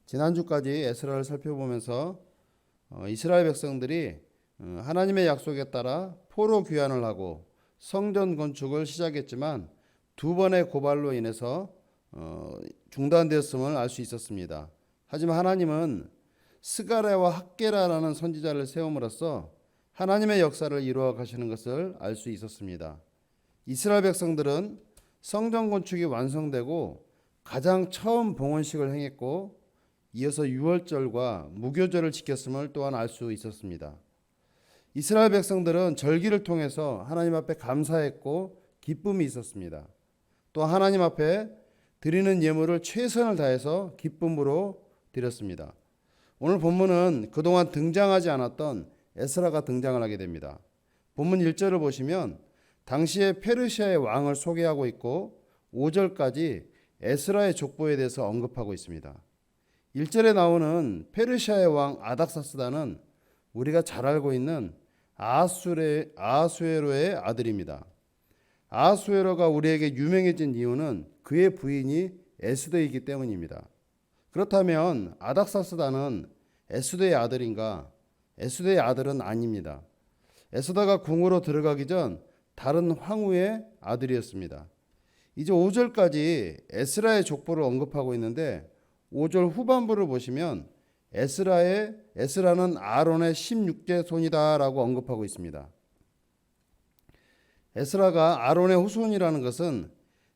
지난주까지 에스라를 살펴보면서 이스라엘 백성들이 하나님의 약속에 따라 포로 귀환을 하고 성전 건축을 시작했지만 두 번의 고발로 인해서 중단되었음을 알 수 있었습니다. 하지만 하나님은 스가랴와 학게라라는 선지자를 세움으로써 하나님의 역사를 이루어 가시는 것을 알 수 있었습니다. 이스라엘 백성들은 성전 건축이 완성되고 가장 처음 봉헌식을 행했고 이어서 유월절과 무교절을 지켰음을 또한 알 수 있었습니다. 이스라엘 백성들은 절기를 통해서 하나님 앞에 감사했고 기쁨이 있었습니다. 또 하나님 앞에 드리는 예물을 최선을 다해서 기쁨으로 드렸습니다. 오늘 본문은 그동안 등장하지 않았던 에스라가 등장을 하게 됩니다. 본문 1절을 보시면 당시의 페르시아의 왕을 소개하고 있고 5절까지 에스라의 족보에 대해서 언급하고 있습니다. 1절에 나오는 페르시아의 왕 아닥사스다는 우리가 잘 알고 있는 아하수에로의 아들입니다. 아하수에로가 우리에게 유명해진 이유는 그의 부인이 에스더이기 때문입니다. 그렇다면 아닥사스다는 에스더의 아들인가? 에스더의 아들은 아닙니다. 에스더가 궁으로 들어가기 전 다른 황후의 아들이었습니다. 이제 5절까지 에스라의 족보를 언급하고 있는데 5절 후반부를 보시면 에스라는 아론의 16째 손이다라고 언급하고 있습니다. 에스라가 아론의 후손이라는 것은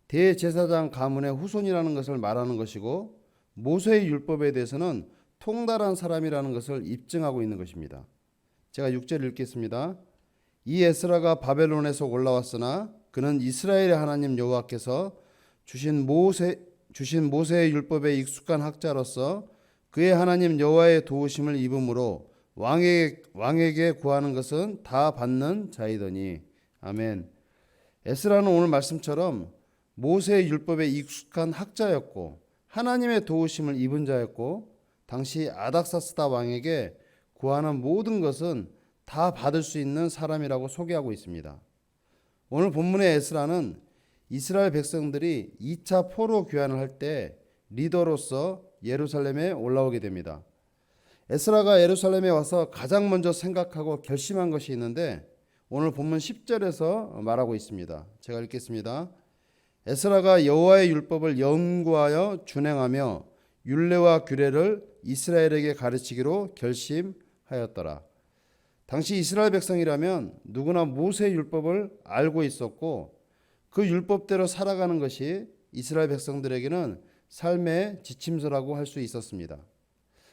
대제사장 가문의 후손이라는 것을 말하는 것이고 모세의 율법에 대해서는 통달한 사람이라는 것을 입증하고 있는 것입니다. 제가 6절 읽겠습니다. 이 에스라가 바벨론에서 올라왔으나 그는 이스라엘의 하나님 여호와께서 주신 모세의 율법에 익숙한 학자로서 그의 하나님 여호와의 도우심을 입음으로 왕에게 구하는 것은 다 받는 자이더니. 아멘. 에스라는 오늘 말씀처럼 모세의 율법에 익숙한 학자였고 하나님의 도우심을 입은 자였고 당시 아닥사스다 왕에게 구하는 모든 것은 다 받을 수 있는 사람이라고 소개하고 있습니다. 오늘 본문의 에스라는 이스라엘 백성들이 2차 포로 귀환을 할 때 리더로서 예루살렘에 올라오게 됩니다. 에스라가 예루살렘에 와서 가장 먼저 생각하고 결심한 것이 있는데 오늘 본문 10절에서 말하고 있습니다. 제가 읽겠습니다. 에스라가 여호와의 율법을 연구하여 준행하며 율례와 규례를 이스라엘에게 가르치기로 결심하였더라. 당시 이스라엘 백성이라면 누구나 모세의 율법을 알고 있었고 그 율법대로 살아가는 것이 이스라엘 백성들에게는 삶의 지침서라고 할 수 있었습니다.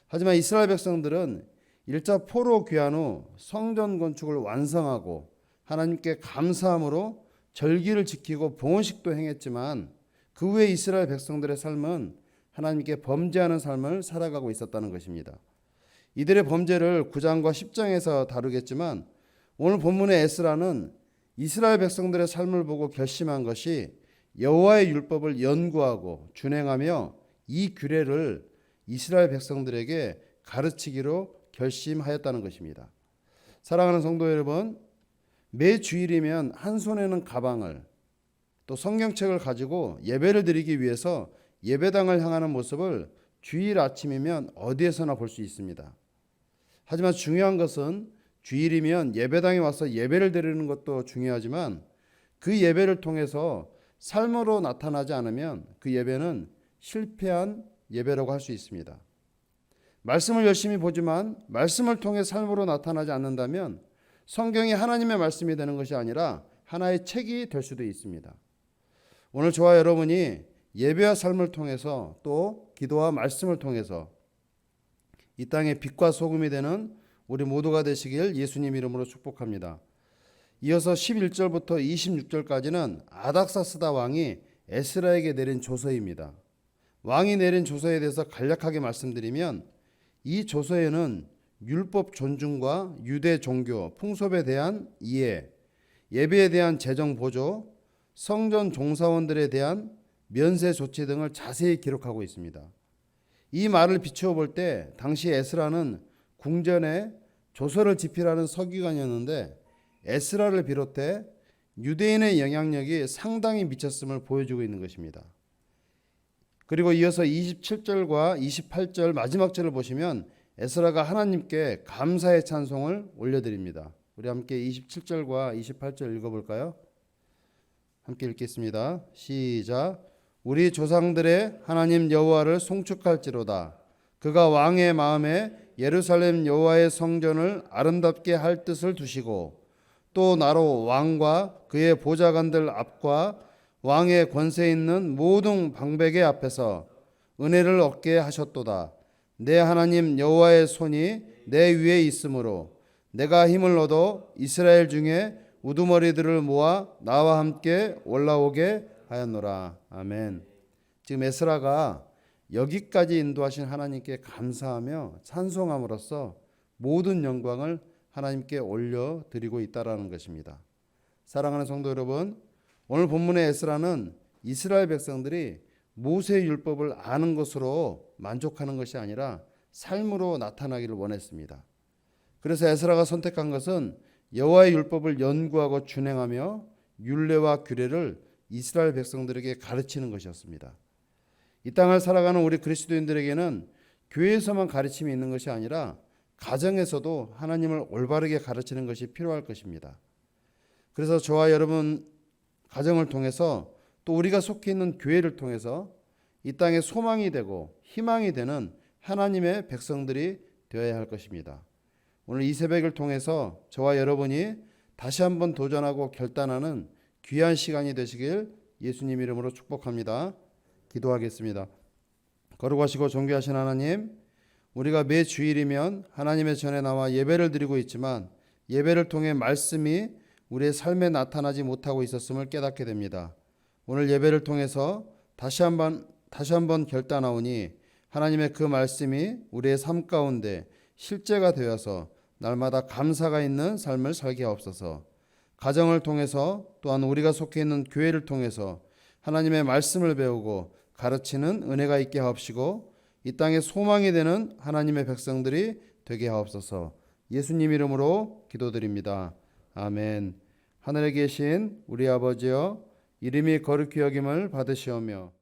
하지만 이스라엘 백성들은 1차 포로 귀환 후 성전 건축을 완성하고 하나님께 감사함으로 절기를 지키고 봉헌식도 행했지만 그 후에 이스라엘 백성들의 삶은 하나님께 범죄하는 삶을 살아가고 있었다는 것입니다. 이들의 범죄를 9장과 10장에서 다루겠지만 오늘 본문의 에스라는 이스라엘 백성들의 삶을 보고 결심한 것이 여호와의 율법을 연구하고 준행하며 이 규례를 이스라엘 백성들에게 가르치기로 결심하였다는 것입니다. 사랑하는 성도 여러분, 매 주일이면 한 손에는 가방을 또 성경책을 가지고 예배를 드리기 위해서 예배당을 향하는 모습을 주일 아침이면 어디에서나 볼 수 있습니다. 하지만 중요한 것은 주일이면 예배당에 와서 예배를 드리는 것도 중요하지만 그 예배를 통해서 삶으로 나타나지 않으면 그 예배는 실패한 예배라고 할 수 있습니다. 말씀을 열심히 보지만 말씀을 통해 삶으로 나타나지 않는다면 성경이 하나님의 말씀이 되는 것이 아니라 하나의 책이 될 수도 있습니다. 오늘 저와 여러분이 예배와 삶을 통해서 또 기도와 말씀을 통해서 이 땅의 빛과 소금이 되는 우리 모두가 되시길 예수님 이름으로 축복합니다. 이어서 11절부터 26절까지는 아닥사스다 왕이 에스라에게 내린 조서입니다. 왕이 내린 조서에 대해서 간략하게 말씀드리면 이 조서에는 율법 존중과 유대 종교, 풍습에 대한 이해, 예배에 대한 재정 보조, 성전 종사원들에 대한 면세 조치 등을 자세히 기록하고 있습니다. 이 말을 비추어 볼 때 당시 에스라는 궁전에 조서를 집필하는 서기관이었는데 에스라를 비롯해 유대인의 영향력이 상당히 미쳤음을 보여주고 있는 것입니다. 그리고 이어서 27절과 28절 마지막 절을 보시면 에스라가 하나님께 감사의 찬송을 올려드립니다. 우리 함께 27절과 28절 읽어볼까요? 함께 읽겠습니다. 시작. 우리 조상들의 하나님 여호와를 송축할지로다. 그가 왕의 마음에 예루살렘 여호와의 성전을 아름답게 할 뜻을 두시고 또 나로 왕과 그의 보좌관들 앞과 왕의 권세 있는 모든 방백의 앞에서 은혜를 얻게 하셨도다. 내 하나님 여호와의 손이 내 위에 있으므로 내가 힘을 얻어 이스라엘 중에 우두머리들을 모아 나와 함께 올라오게 하였노라. 아멘. 지금 에스라가 여기까지 인도하신 하나님께 감사하며 찬송함으로써 모든 영광을 하나님께 올려드리고 있다라는 것입니다. 사랑하는 성도 여러분, 오늘 본문의 에스라는 이스라엘 백성들이 모세의 율법을 아는 것으로 만족하는 것이 아니라 삶으로 나타나기를 원했습니다. 그래서 에스라가 선택한 것은 여호와의 율법을 연구하고 준행하며 율례와 규례를 이스라엘 백성들에게 가르치는 것이었습니다. 이 땅을 살아가는 우리 그리스도인들에게는 교회에서만 가르침이 있는 것이 아니라 가정에서도 하나님을 올바르게 가르치는 것이 필요할 것입니다. 그래서 저와 여러분 가정을 통해서 또 우리가 속해 있는 교회를 통해서 이 땅에 소망이 되고 희망이 되는 하나님의 백성들이 되어야 할 것입니다. 오늘 이 새벽을 통해서 저와 여러분이 다시 한번 도전하고 결단하는 귀한 시간이 되시길 예수님 이름으로 축복합니다. 기도하겠습니다. 거룩하시고 존귀하신 하나님, 우리가 매 주일이면 하나님의 전에 나와 예배를 드리고 있지만 예배를 통해 말씀이 우리의 삶에 나타나지 못하고 있었음을 깨닫게 됩니다. 오늘 예배를 통해서 다시 한번 결단하오니 하나님의 그 말씀이 우리의 삶 가운데 실제가 되어서 날마다 감사가 있는 삶을 살게 하옵소서. 가정을 통해서 또한 우리가 속해 있는 교회를 통해서 하나님의 말씀을 배우고 가르치는 은혜가 있게 하옵시고 이 땅에 소망이 되는 하나님의 백성들이 되게 하옵소서. 예수님 이름으로 기도드립니다. 아멘. 하늘에 계신 우리 아버지여, 이름이 거룩히 여김을 받으시오며